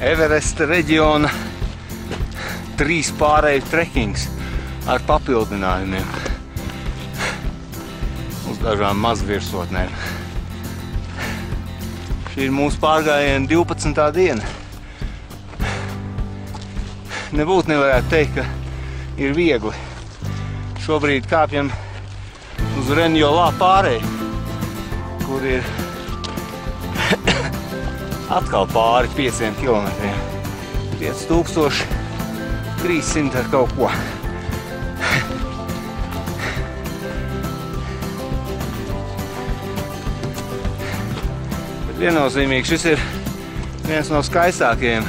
Everesta reģiona 3 pārēju trekings ar papildinājumiem uz dažām mazvirsotnēm. Šī ir mūsu pārgājiena 12. diena. Nebūtu nevarētu teikt, ka ir viegli. Šobrīd kāpjam uz Renjolā pārēju, kur ir atkal pāri 5 kilometriem. 5300 ar kaut ko. Bet viennozīmīgi šis ir viens no skaistākajiem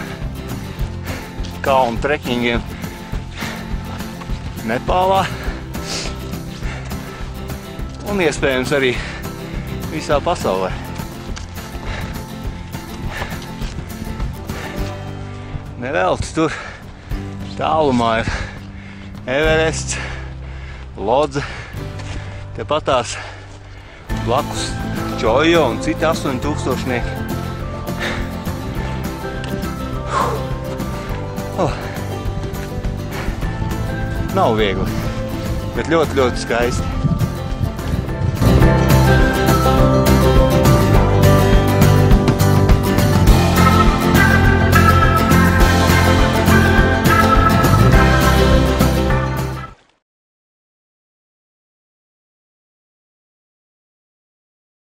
kalnu trekingiem Nepālā un iespējams arī visā pasaulē. Nevelti tur tālumā ir Everests, Lodze, tepatās blakus Čojo un citi 8000-nieki. Nav viegli, bet ļoti, ļoti skaisti.